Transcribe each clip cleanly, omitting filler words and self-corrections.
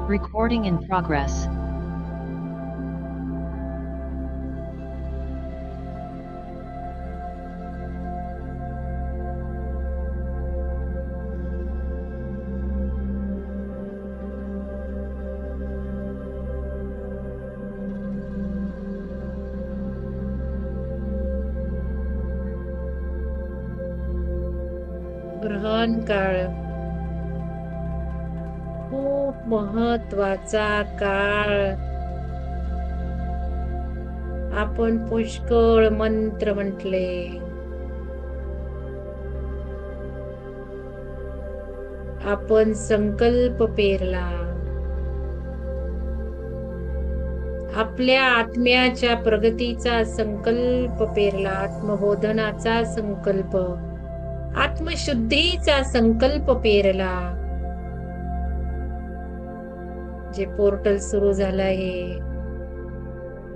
Recording in progress. ग्रहण काळ खूप महत्वाचा काळ. आपण पुष्कळ मंत्र म्हटले. आपण संकल्प पेरला. आपल्या आत्म्याच्या प्रगतीचा संकल्प पेरला. आत्मबोधनाचा संकल्प, आत्मशुद्धीचा संकल्प पेरला. जे पोर्टल सुरू झालं आहे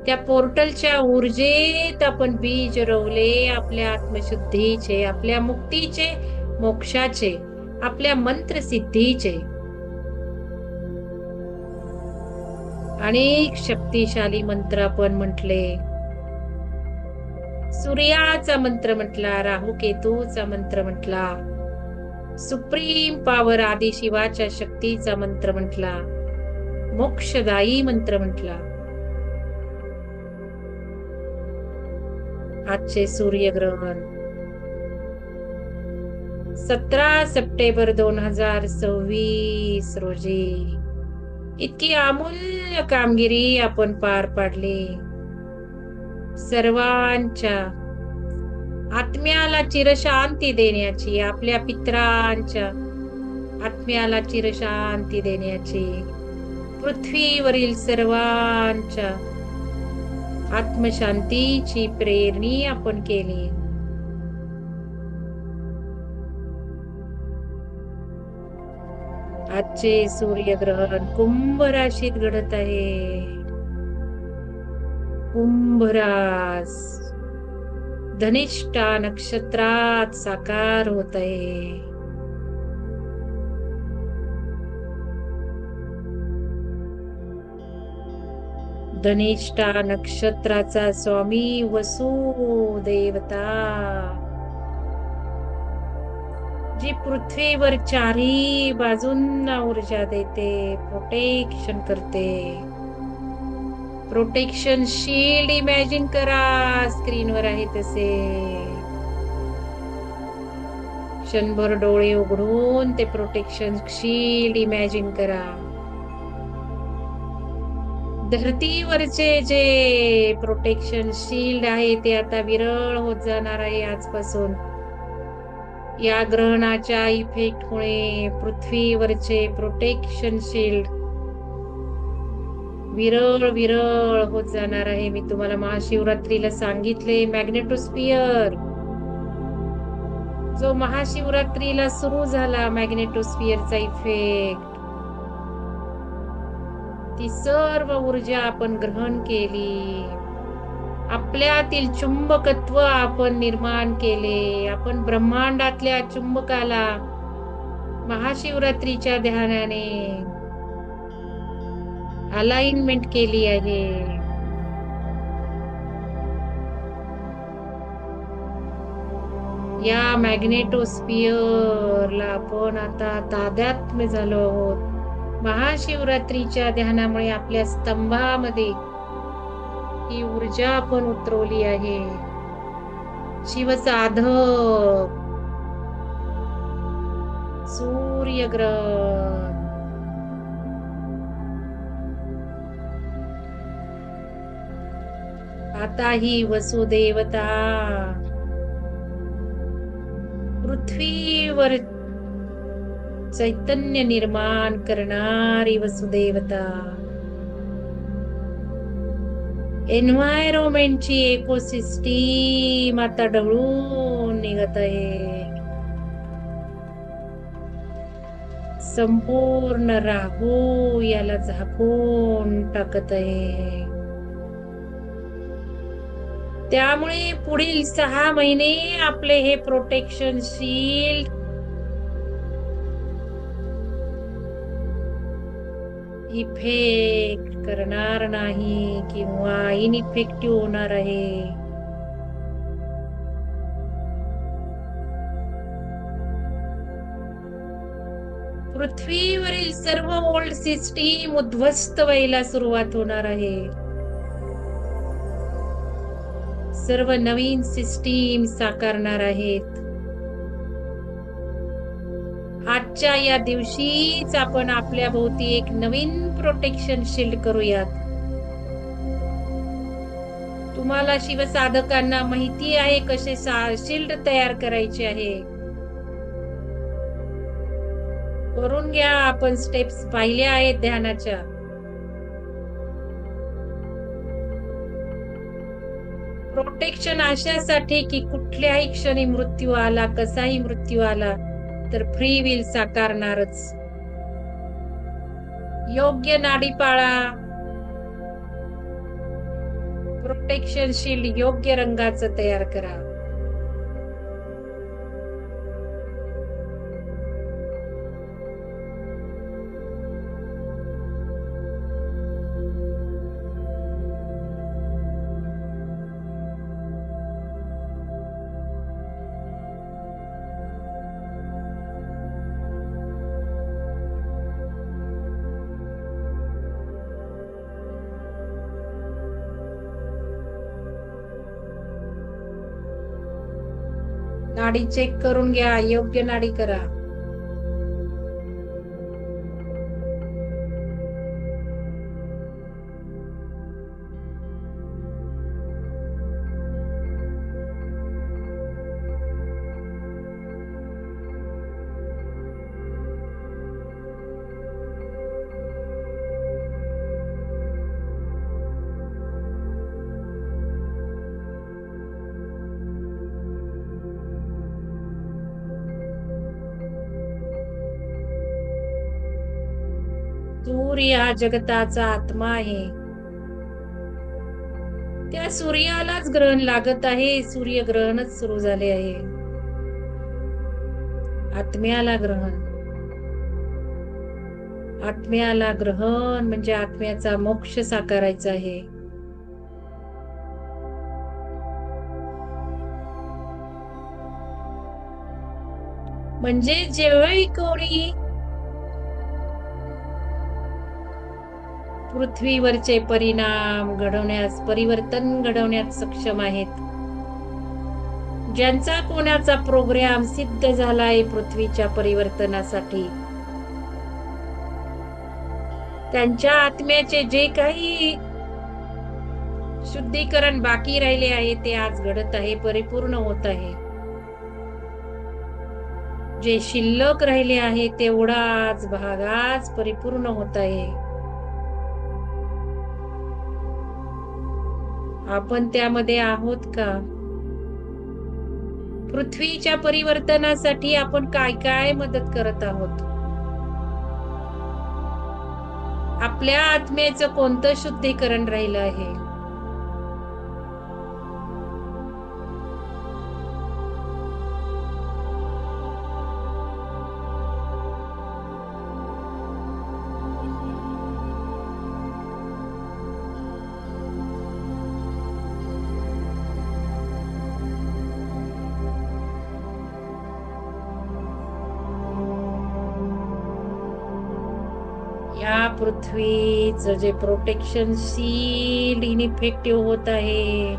त्या पोर्टलच्या ऊर्जेत आपण बीज रोवले. आपल्या आत्मशुद्धीचे, आपल्या मुक्तीचे, मोक्षाचे, आपल्या मंत्रसिद्धीचे. अनेक शक्तिशाली मंत्र आपण म्हटले. सूर्याचा मंत्र म्हटला, राहू केतूचा मंत्र म्हटला, सुप्रीम पॉवर आदि शिवाच्या शक्तीचा मंत्र म्हटला, मोक्षदायी मंत्र म्हटला. आजचे सूर्यग्रहण 17 सप्टेंबर 2026 रोजी इतकी अमूल्य कामगिरी आपण पार पाडली. सर्वांच्या आत्म्याला चिरशांती देण्याची, आपल्या पितरांच्या आत्म्याला चिरशांती देण्याची, पृथ्वीवरील सर्वांच्या आत्मशांतीची प्रेरणी आपण केली. आजचे सूर्यग्रहण कुंभ राशीत घडत आहे. कुंभ रास धनिष्ठा नक्षत्रात साकार होत आहे. धनिष्ठा नक्षत्राचा स्वामी वसु देवता, जी पृथ्वीवर चारही बाजूंना ऊर्जा देते, प्रोटेक्शन करते. प्रोटेक्शन शील्ड इमॅजिन करा, स्क्रीनवर आहे तसे. क्षणभर डोळे उघडून ते प्रोटेक्शन शील्ड इमॅजिन करा. धरतीवरचे जे प्रोटेक्शन शील्ड आहे ते आता विरळ होत जाणार आहे आजपासून. या ग्रहणाच्या इफेक्टमुळे पृथ्वीवरचे प्रोटेक्शन शील्ड विरळ होत जाणार आहे. मी तुम्हाला महाशिवरात्रीला सांगितले, मॅग्नेटोस्फिअर जो महाशिवरात्रीला सुरू झाला, मॅग्नेटोस्फिअरचा इफेक्ट, ती सर्व ऊर्जा आपण ग्रहण केली. आपल्यातील चुंबकत्व आपण निर्माण केले. आपण ब्रह्मांडातल्या चुंबकाला महाशिवरात्रीच्या ध्यानाने अलाइनमेंट केली आहे. या मॅग्नेटोस्फिअरला आपण आता तादात्म्य झालो आहोत. महाशिवरात्रीच्या ध्यानामुळे आपल्या स्तंभामध्ये ही ऊर्जा आपण उतरवली आहे. शिवसाधक सूर्यग्रहण आता ही वसुदेवता पृथ्वीवर चैतन्य निर्माण करणारी वसुदेवता, एन्व्हायरमेंटची इकोसिस्टीम आता ढवळून निघत आहे. संपूर्ण राहू याला झाकून टाकत आहे. त्यामुळे पुढील 6 महिने आपले हे प्रोटेक्शन शील्ड इफेक्ट करणार नाही किंवा इनइफेक्टिव्ह होणार आहे. पृथ्वीवरील सर्व ओल्ड सिस्टीम उद्ध्वस्त व्हायला सुरुवात होणार आहे. सर्व नवीन सिस्टीम साकारणार आहेत. आजच्या या दिवशीच आपण आपल्या भोवती एक नवीन प्रोटेक्शन शील्ड करूयात. तुम्हाला शिवसाधकांना माहिती आहे कसे शील्ड तयार करायचे आहे. करून घ्या. आपण स्टेप्स पाहिल्या आहेत ध्यानाच्या. प्रोटेक्शन अशासाठी की कुठल्याही क्षणी मृत्यू आला, कसाही मृत्यू आला तर फ्री विल साकारणारच. योग्य नाडी पाळा. प्रोटेक्शन शील्ड योग्य रंगाचं तयार करा. नाडी चेक करून घ्या. योग्य नाडी करा. सूर्य हा जगताचा आत्मा आहे. त्या सूर्यालाच ग्रहण लागत आहे. सूर्यग्रहणच सुरू झाले आहे. आत्म्याला ग्रहण. आत्म्याला ग्रहण म्हणजे आत्म्याचा मोक्ष साकारायचा आहे. म्हणजे जेव्हाही कोणी पृथ्वीवरचे परिवर्तन घडवण्यात सक्षम आहेत, ज्यांचा कोणाचा प्रोग्राम सिद्ध झालाय पृथ्वीच्या परिवर्तनासाठी, त्यांच्या आत्म्याचे जे काही शुद्धीकरण बाकी राहिले आहे ते आज घडत आहे, परिपूर्ण होत आहे. जे शिल्लक राहिले आहे तेवढा आज भाग आज परिपूर्ण होत आहे. आपण त्यामध्ये आहोत का? पृथ्वीच्या परिवर्तनासाठी आपण काय काय मदत करत आहोत? आपल्या आत्म्याचं कोणतं शुद्धीकरण राहिलं आहे? या पृथ्वीचं जे प्रोटेक्शन शील्ड इनइफेक्टिव्ह होत आहे,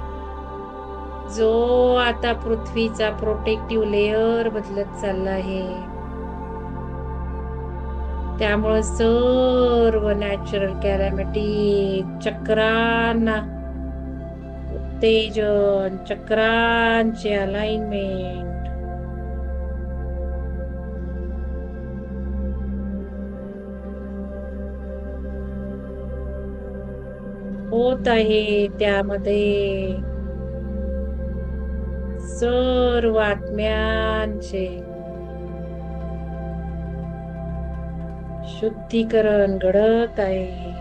जो आता पृथ्वीचा प्रोटेक्टिव्ह लेअर बदलत चालला आहे, त्यामुळे सर्व नॅचरल कॅलॅमिटी चक्रांना उत्तेजन, चक्रांचे अलाइनमेंट होत आहे. त्यामध्ये सर्व आत्म्यांचे शुद्धीकरण घडत आहे.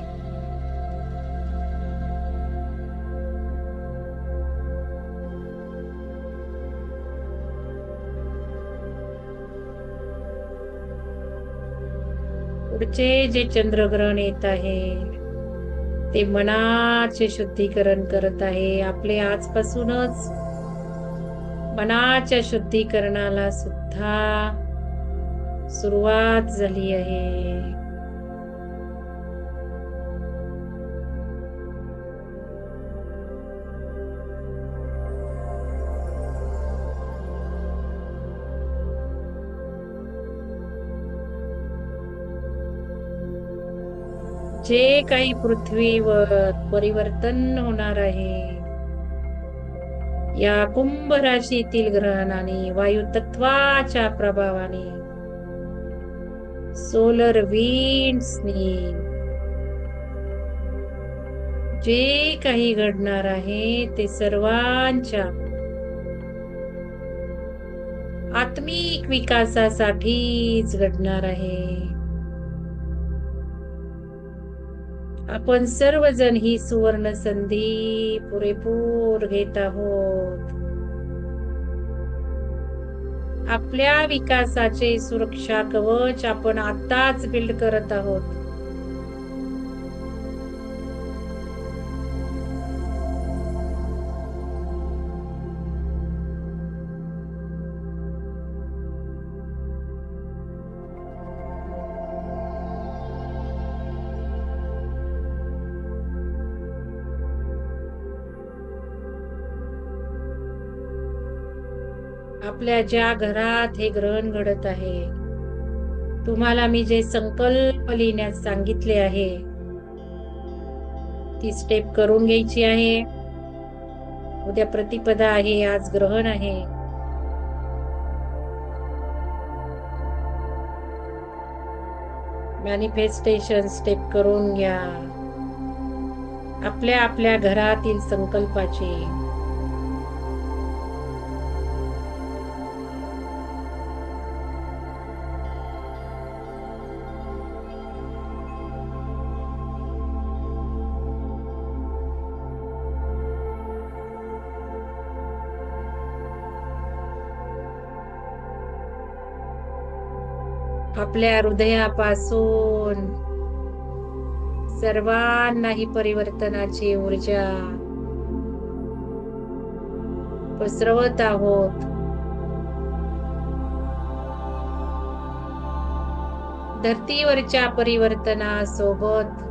पुढचे जे चंद्रग्रहण येत आहे ते मनाचे शुद्धीकरण करत आहे. आपले आजपासूनच मनाच्या शुद्धीकरणाला सुद्धा सुरुवात झाली आहे. जे काही पृथ्वीवर परिवर्तन होणार आहे या कुंभ राशीतील ग्रहणाने, वायू तत्वाच्या प्रभावाने, सोलर विंड्सनी जे काही घडणार आहे ते सर्वांच्या आत्मिक विकासासाठीच घडणार आहे. आपण सर्वजण ही सुवर्ण संधी पुरेपूर घेत आहोत. आपल्या विकासाचे सुरक्षा कवच आपण आताच बिल्ड करत आहोत. आपल्या ज्या घरात हे ग्रहण घडत आहे, तुम्हाला मी जे संकल्प लिहिण्यास सांगितले आहे ती स्टेप करून घ्यायची आहे. उद्या प्रतिपदा आहे, आज ग्रहण आहे. मॅनिफेस्टेशन स्टेप करून घ्या आपल्या आपल्या घरातील संकल्पाचे. आपल्या हृदयापासून सर्वांना ही परिवर्तनाची ऊर्जा पसरवत आहोत. धरतीवरच्या परिवर्तनासोबत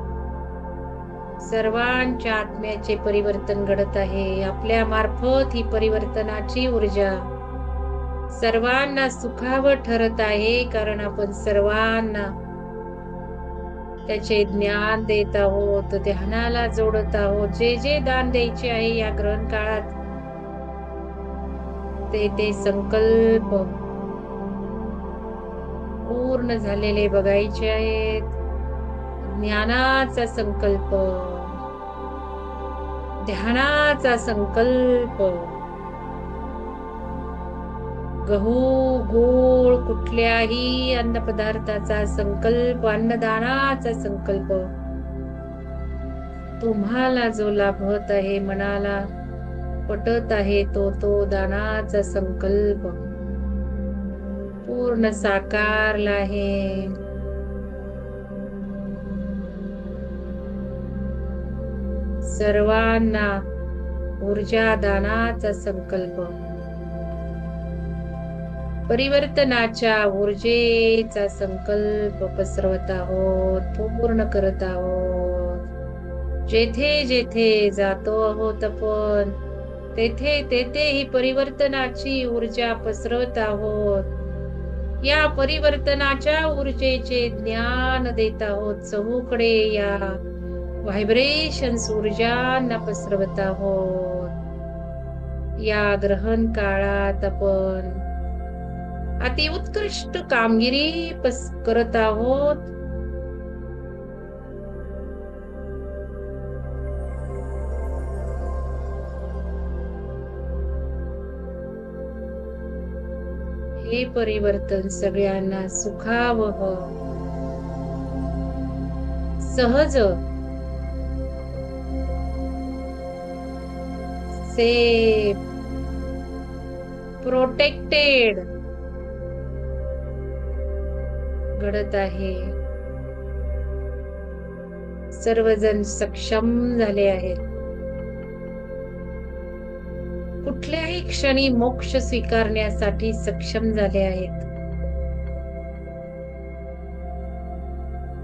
सर्वांच्या आत्म्याचे परिवर्तन घडत आहे. आपल्या मार्फत ही परिवर्तनाची ऊर्जा सर्वांना सुखावं ठरत आहे, कारण आपण सर्वांना त्याचे ज्ञान देत आहोत, ध्यानाला जोडत आहोत. जे जे दान द्यायचे आहे या ग्रहण काळात ते संकल्प पूर्ण झालेले बघायचे आहेत. ज्ञानाचा संकल्प, ध्यानाचा संकल्प, गहू गोळ कुठल्याही अन्न पदार्थाचा संकल्प, अन्नदानाचा संकल्प, तुम्हाला जो लाभत आहे, मनाला पटत आहे तो दानाचा संकल्प पूर्ण साकारला आहे. सर्वांना ऊर्जा दानाचा संकल्प, परिवर्तनाच्या ऊर्जेचा संकल्प पसरवत आहोत, पूर्ण करत आहोत. जेथे जेथे जातो आहोत आपण तेथे तेथे ही परिवर्तनाची ऊर्जा पसरवत आहोत. या परिवर्तनाच्या ऊर्जेचे ज्ञान देत आहोत. चहूकडे या व्हायब्रेशन्स ऊर्जांना पसरवत आहोत. या ग्रहण काळात आपण अति उत्कृष्ट कामगिरी करत आहोत. हे परिवर्तन सगळ्यांना सुखावह, सहज, सेफ, प्रोटेक्टेड घडत आहे. सर्वजण सक्षम झाले आहेत. कुठल्याही क्षणी मोक्ष स्वीकारण्यासाठी सक्षम झाले आहेत.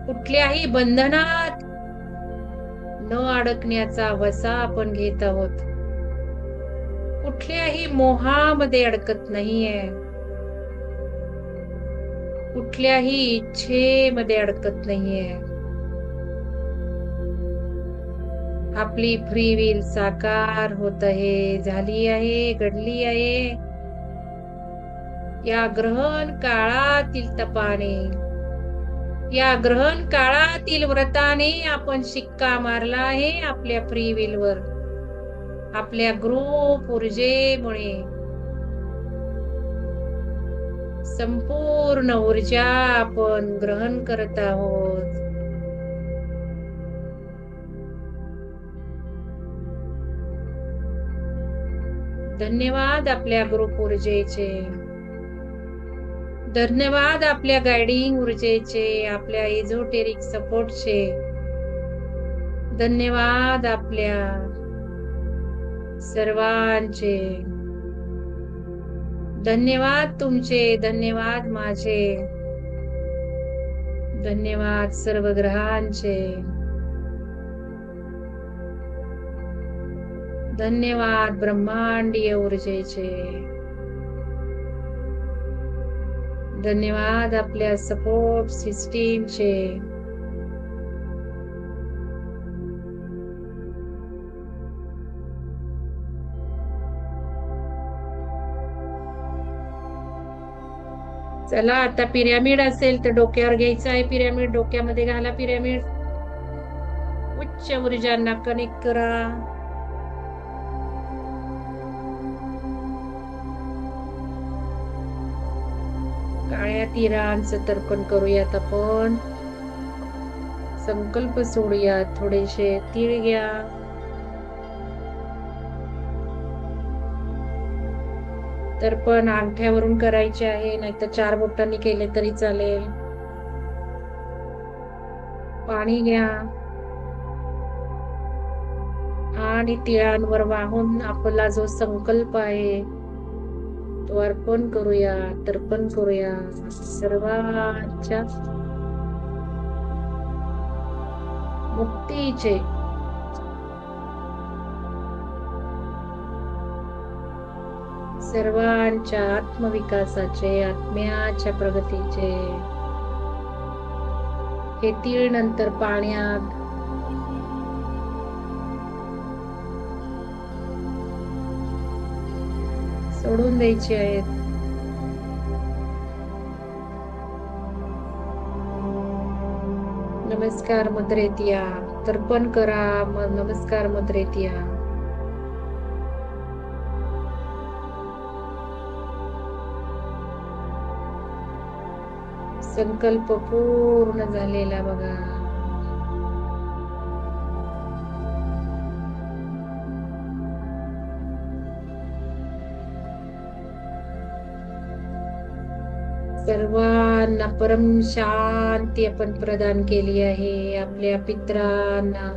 कुठल्याही बंधनात न अडकण्याचा वसा आपण घेत आहोत. कुठल्याही मोहामध्ये अडकत नाहीये. कुठल्याही इच्छेमध्ये अडकत नाहीये. आपली फ्री विल साकार होत आहे, झाली आहे, घडली आहे. या ग्रहण काळातील तपाने, या ग्रहण काळातील व्रताने आपण शिक्का मारला आहे आपल्या फ्री विल वर. आपल्या ग्रुप ऊर्जेमुळे संपूर्ण ऊर्जा आपण ग्रहण करत आहोत. धन्यवाद आपल्या ग्रुप ऊर्जेचे. धन्यवाद आपल्या गायडिंग ऊर्जेचे, आपल्या एझोटेरिक सपोर्टचे. धन्यवाद आपल्या सर्वांचे. धन्यवाद तुमचे, धन्यवाद माझे, धन्यवाद सर्व ग्रहांचे. धन्यवाद ब्रह्मांडीय ऊर्जेचे. धन्यवाद आपल्या सपोर्ट सिस्टीमचे. चला आता पिरॅमिड असेल तर डोक्यावर घ्यायचं आहे. पिरॅमिड डोक्यामध्ये घाला. पिरॅमिड उच्च ऊर्जांना कनेक्ट करा. काळ्या तीरांचं तर्पण करूयात आपण. संकल्प सोडूयात. थोडेसे तीळ घ्या. तर्पण अंगठ्यावरून करायचे आहे, नाहीतर 4 बोटांनी केले तरी चालेल. पाणी घ्या आणि तिळांवर वाहून आपला जो संकल्प आहे तो अर्पण करूया, तर्पण करूया. सर्वांच्या मुक्तीचे, सर्वांच्या आत्मविकासाचे, आत्म्याच्या प्रगतीचे. हे तीळ नंतर पाण्यात सोडून द्यायचे आहेत. नमस्कार मुद्रेत या. तर्पण करा. मग नमस्कार मुद्रेत या. संकल्प पूर्ण झालेला बघा. सर्वांना परम शांती आपण प्रदान केली आहे. आपल्या पितरांना,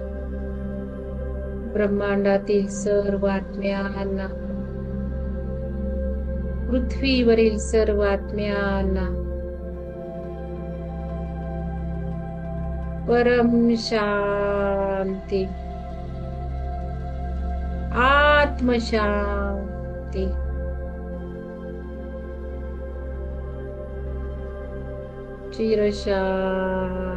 ब्रह्मांडातील सर्व आत्म्यांना, पृथ्वीवरील सर्व आत्म्यांना परम शांती, आत्मशांती. चिरशांती.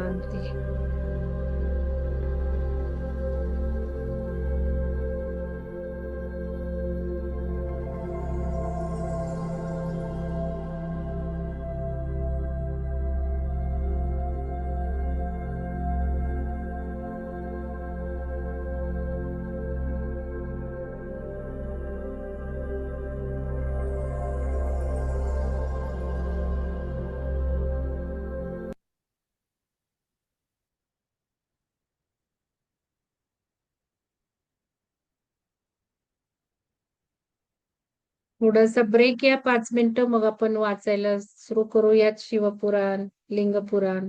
थोडासा ब्रेक घ्या 5 मिनिटं, मग आपण वाचायला सुरू करूयात शिवपुराण, लिंगपुराण.